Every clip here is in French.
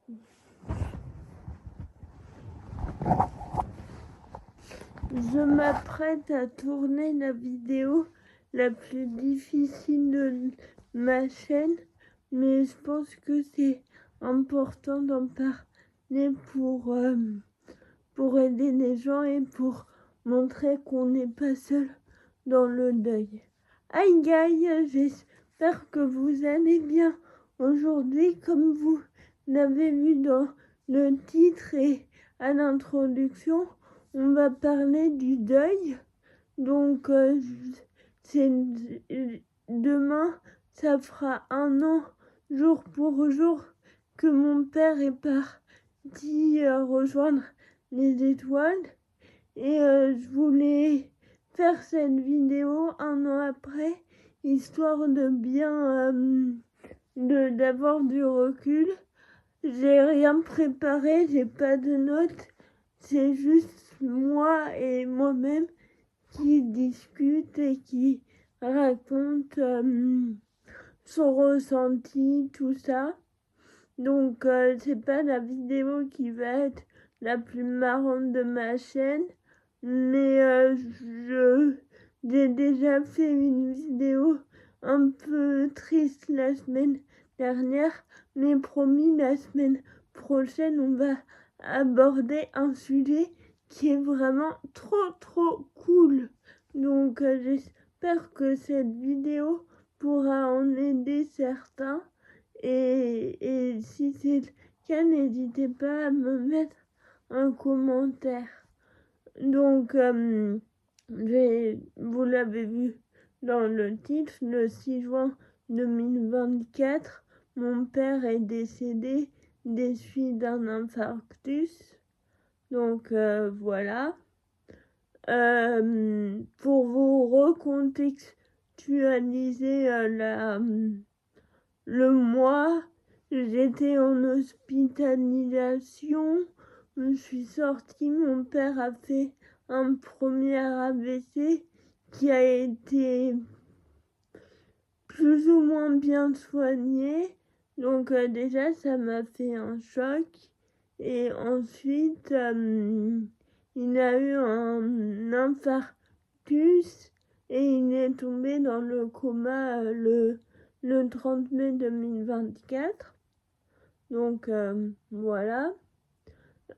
Je m'apprête à tourner la vidéo la plus difficile de ma chaîne, mais je pense que c'est important d'en parler pour aider les gens et pour montrer qu'on n'est pas seul dans le deuil. Aïe aïe, j'espère que vous allez bien. Aujourd'hui, comme vous l'avez vu dans le titre et à l'introduction, on va parler du deuil. Donc, demain, ça fera 1 an, jour pour jour, que mon père est parti rejoindre les étoiles. Et je voulais faire cette vidéo 1 an après, histoire de bien d'avoir du recul. J'ai rien préparé, j'ai pas de notes, c'est juste moi et moi-même qui discute et qui raconte son ressenti, tout ça. Donc c'est pas la vidéo qui va être la plus marrante de ma chaîne, mais j'ai déjà fait une vidéo un peu triste la semaine dernière, mais promis, la semaine prochaine on va aborder un sujet qui est vraiment trop cool. Donc j'espère que cette vidéo pourra en aider certains. Et si c'est le cas, n'hésitez pas à me mettre un commentaire. Donc, vous l'avez vu dans le titre, le 6 juin 2024, mon père est décédé des suites d'un infarctus. Donc, voilà. Pour vous recontextualiser le mois, j'étais en hospitalisation, je suis sortie, mon père a fait un premier AVC qui a été plus ou moins bien soigné. Donc déjà, ça m'a fait un choc. Et ensuite, il a eu un infarctus et il est tombé dans le coma le 30 mai 2024. Donc voilà.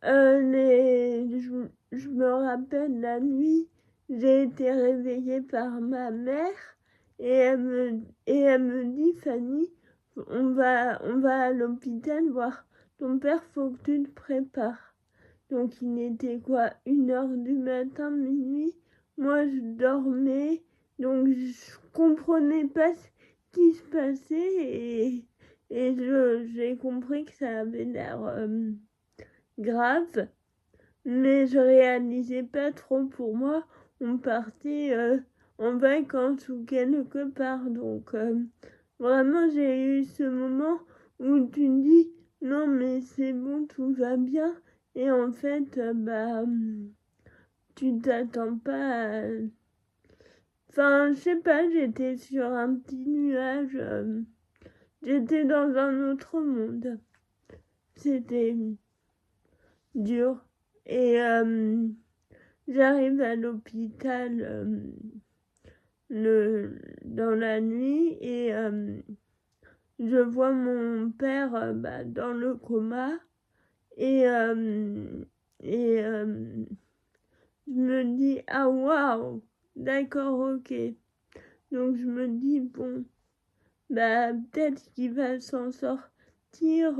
Je me rappelle la nuit, j'ai été réveillée par ma mère et elle me dit, Fanny, on va à l'hôpital voir ton père, faut que tu te prépares. Donc il était quoi, 1h du matin, minuit. Moi je dormais, donc je comprenais pas ce qui se passait et j'ai compris que ça avait l'air grave, mais je réalisais pas trop. Pour moi, on partait en vacances ou quelque part, donc vraiment j'ai eu ce moment où tu te dis non mais c'est bon, tout va bien, et en fait tu t'attends pas à... Enfin, je sais pas, j'étais sur un petit nuage, j'étais dans un autre monde. C'était dur. Et j'arrive à l'hôpital dans la nuit et je vois mon père dans le coma et je me dis ah waouh, d'accord, ok. Donc je me dis bon, peut-être qu'il va s'en sortir,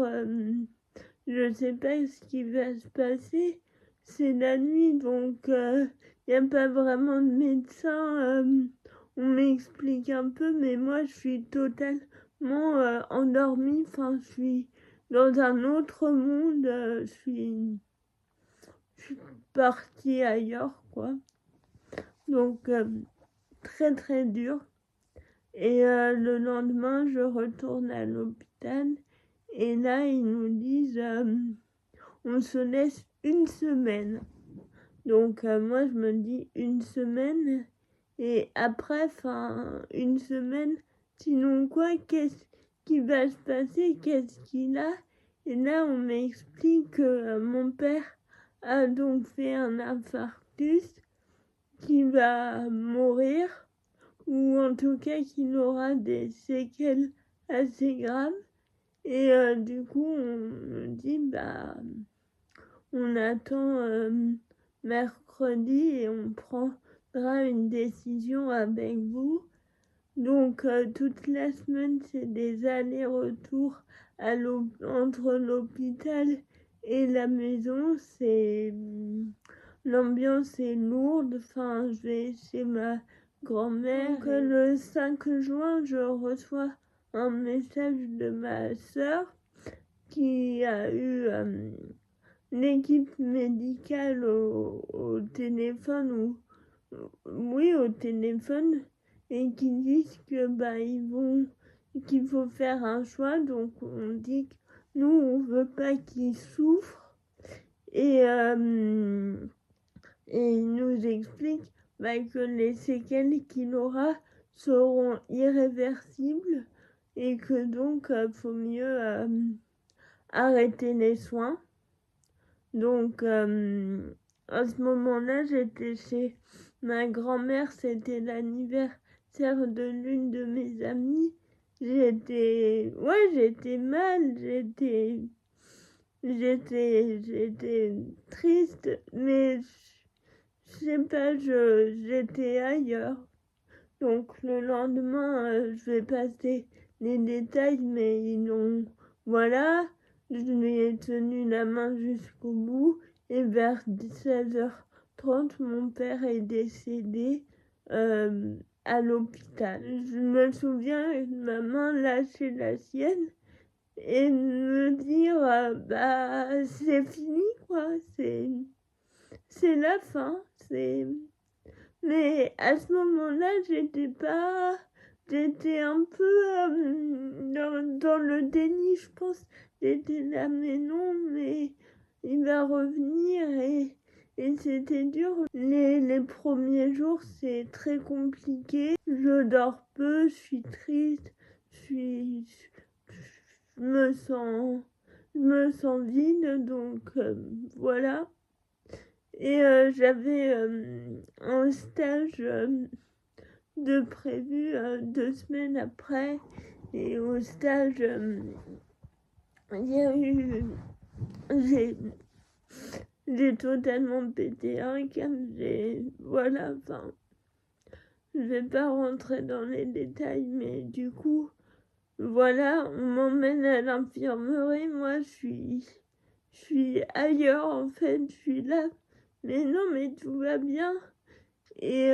je sais pas ce qui va se passer. C'est la nuit, donc y a pas vraiment de médecin. On m'explique un peu, mais moi je suis totalement endormie. Enfin, je suis dans un autre monde. Je suis partie ailleurs, quoi. Donc très dur. Et le lendemain, je retourne à l'hôpital. Et là, ils nous disent on se laisse 1 semaine. Donc moi, je me dis 1 semaine. Et après, 1 semaine, sinon quoi, qu'est-ce qui va se passer? Qu'est-ce qu'il a? Et là, on m'explique que mon père a donc fait un infarctus, qui va mourir, ou en tout cas qu'il aura des séquelles assez graves. Et du coup, on me dit, on attend mercredi et on prendra une décision avec vous. Donc, toute la semaine, c'est des allers-retours entre l'hôpital et la maison. L'ambiance est lourde. Enfin, je vais chez ma grand-mère. Donc, le 5 juin, je reçois un message de ma sœur qui a eu l'équipe médicale au téléphone, au téléphone, et qui disent que qu'il faut faire un choix. Donc on dit que nous on veut pas qu'il souffre, et il nous explique que les séquelles qu'il aura seront irréversibles et que donc faut mieux arrêter les soins. Donc à ce moment-là, j'étais chez ma grand-mère, c'était l'anniversaire de l'une de mes amies. J'étais mal, j'étais triste, mais je sais pas, j'étais ailleurs. Donc le lendemain, je vais passer les détails, mais voilà, je lui ai tenu la main jusqu'au bout, et vers 16h30, mon père est décédé à l'hôpital. Je me souviens de ma main lâcher la sienne et me dire c'est fini quoi, c'est la fin, Mais à ce moment-là, j'étais un peu dans le déni, je pense. J'étais là, mais non, mais il va revenir, et c'était dur. Les premiers jours, c'est très compliqué. Je dors peu, je suis triste, je me sens vide, donc voilà. Et j'avais un stage de prévu 2 semaines après. Et au stage, il y a eu... J'ai totalement pété un câble. Voilà, enfin... Je vais pas rentrer dans les détails, mais du coup... Voilà, on m'emmène à l'infirmerie. Moi, je suis ailleurs, en fait. Je suis là. Mais non, mais tout va bien. Et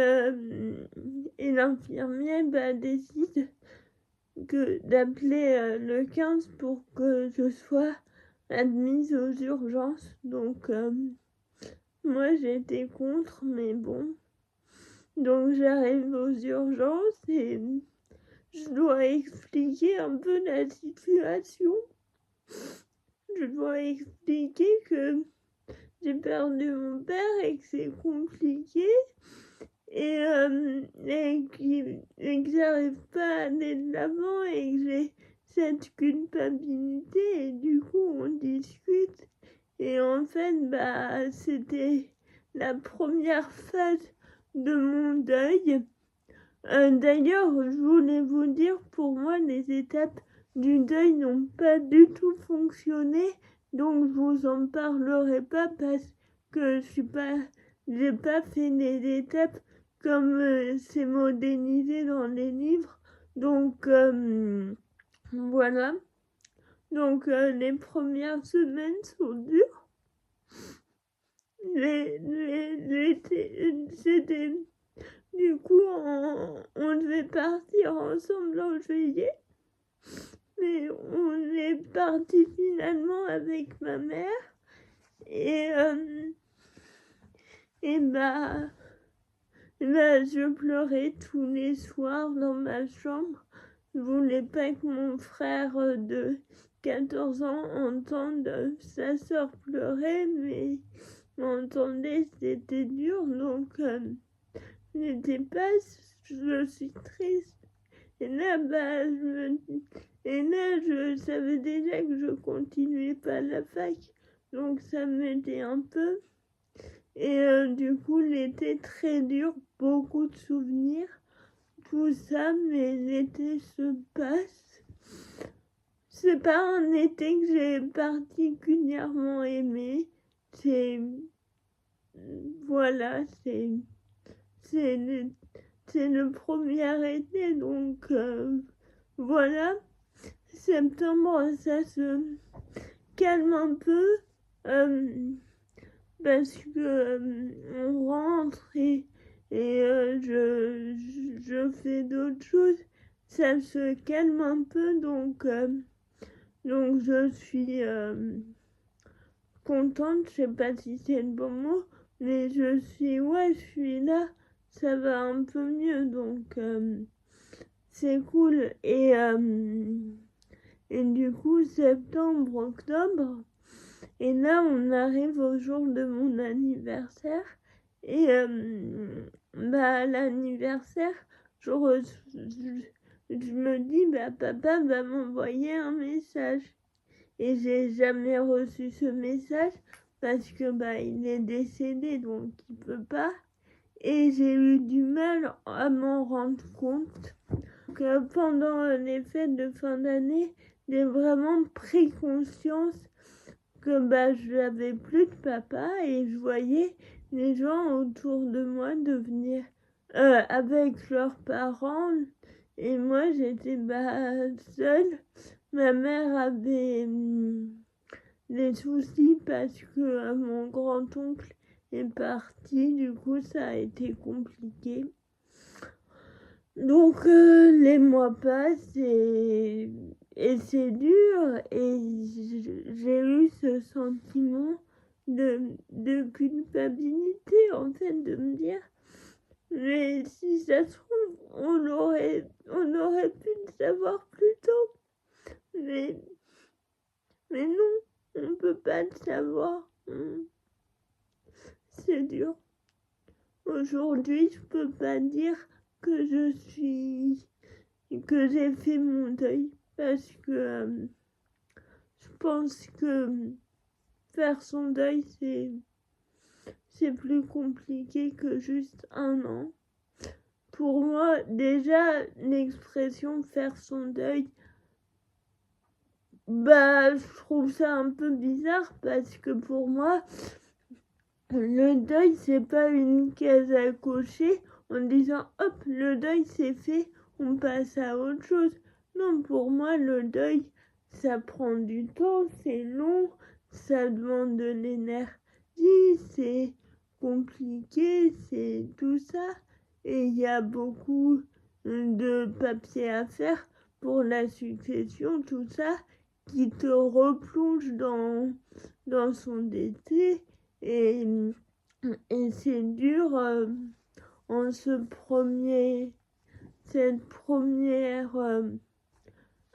l'infirmière décide d'appeler le 15 pour que je sois admise aux urgences. Donc, moi, j'étais contre, mais bon. Donc, j'arrive aux urgences et je dois expliquer un peu la situation. Je dois expliquer que j'ai perdu mon père et que c'est compliqué, et que j'arrive pas à aller de l'avant et que j'ai cette culpabilité, et du coup on discute, et en fait c'était la première phase de mon deuil. D'ailleurs, je voulais vous dire, pour moi les étapes du deuil n'ont pas du tout fonctionné, donc je vous en parlerai pas parce que j'ai pas fait les étapes comme c'est modélisé dans les livres. Donc voilà. Donc les premières semaines sont dures. C'était du coup on devait partir ensemble en juillet. Mais on est parti finalement avec ma mère, et je pleurais tous les soirs dans ma chambre. Je voulais pas que mon frère de 14 ans entende sa sœur pleurer, mais m'entendait, c'était dur, donc j'étais pas, je suis triste. Et là, mais je savais déjà que je continuais pas la fac, donc ça m'aidait un peu. Et du coup, l'été très dur, beaucoup de souvenirs, tout ça, mais l'été se passe. C'est pas un été que j'ai particulièrement aimé. C'est voilà, c'est le, c'est le premier été, donc voilà. Septembre, ça se calme un peu parce que on rentre et je fais d'autres choses. Ça se calme un peu, donc je suis contente, je sais pas si c'est le bon mot, mais je suis là, ça va un peu mieux, donc c'est cool. Et du coup, septembre, octobre, et là, on arrive au jour de mon anniversaire, et à l'anniversaire, je me dis, papa va m'envoyer un message. Et j'ai jamais reçu ce message parce que il est décédé, donc il peut pas. Et j'ai eu du mal à m'en rendre compte que pendant les fêtes de fin d'année, j'ai vraiment pris conscience que je n'avais plus de papa et je voyais les gens autour de moi devenir avec leurs parents et moi j'étais seule. Ma mère avait des soucis parce que mon grand-oncle est parti, du coup ça a été compliqué. Donc les mois passent et c'est dur et j'ai eu ce sentiment de culpabilité en fait de me dire mais si ça se trouve on aurait pu le savoir plus tôt mais non on peut pas le savoir. C'est dur. Aujourd'hui je peux pas dire que que j'ai fait mon deuil parce que je pense que faire son deuil c'est plus compliqué que juste un an. Pour moi, déjà l'expression faire son deuil, je trouve ça un peu bizarre parce que pour moi, le deuil c'est pas une case à cocher en disant hop, le deuil c'est fait, on passe à autre chose. Non, pour moi, le deuil, ça prend du temps, c'est long, ça demande de l'énergie, c'est compliqué, c'est tout ça. Et il y a beaucoup de papiers à faire pour la succession, tout ça, qui te replonge dans son décès. Et, et c'est dur en cette première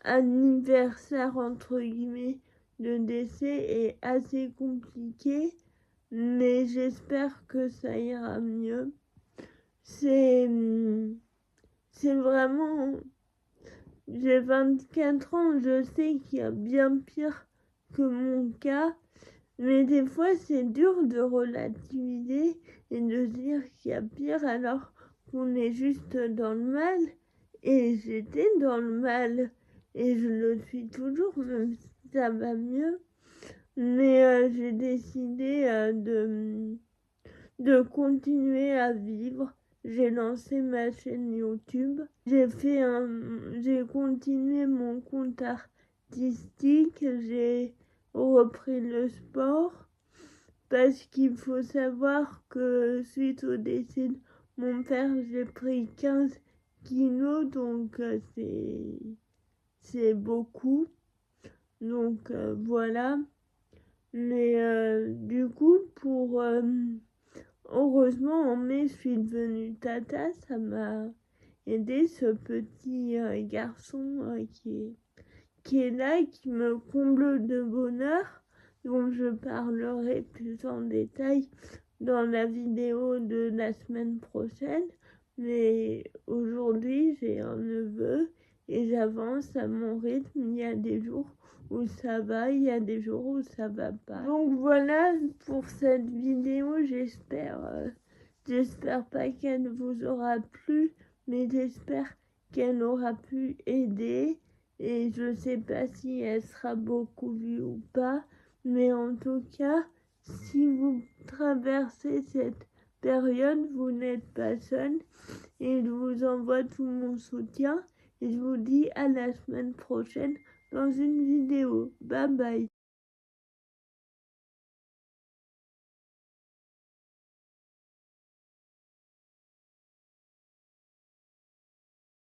anniversaire entre guillemets de décès est assez compliqué, mais j'espère que ça ira mieux. C'est vraiment, j'ai 24 ans, je sais qu'il y a bien pire que mon cas, mais des fois c'est dur de relativiser et de se dire qu'il y a pire alors qu'on est juste dans le mal. Et j'étais dans le mal et je le suis toujours, même si ça va mieux. Mais j'ai décidé de continuer à vivre. J'ai lancé ma chaîne YouTube. J'ai continué mon compte artistique. J'ai repris le sport parce qu'il faut savoir que suite au décès de mon père, j'ai pris 15 kilos, donc c'est beaucoup. Donc voilà. Mais du coup, heureusement, en mai, je suis devenue tata. Ça m'a aidé, ce petit garçon qui est là et qui me comble de bonheur, dont je parlerai plus en détail dans la vidéo de la semaine prochaine. Mais aujourd'hui, j'ai un neveu et j'avance à mon rythme. Il y a des jours où ça va, il y a des jours où ça va pas. Donc voilà pour cette vidéo, j'espère pas qu'elle vous aura plu, mais j'espère qu'elle aura pu aider. Et je sais pas si elle sera beaucoup vue ou pas, mais en tout cas, si vous traversez cette période, vous n'êtes pas seul. Et je vous envoie tout mon soutien. Et je vous dis à la semaine prochaine dans une vidéo. Bye bye.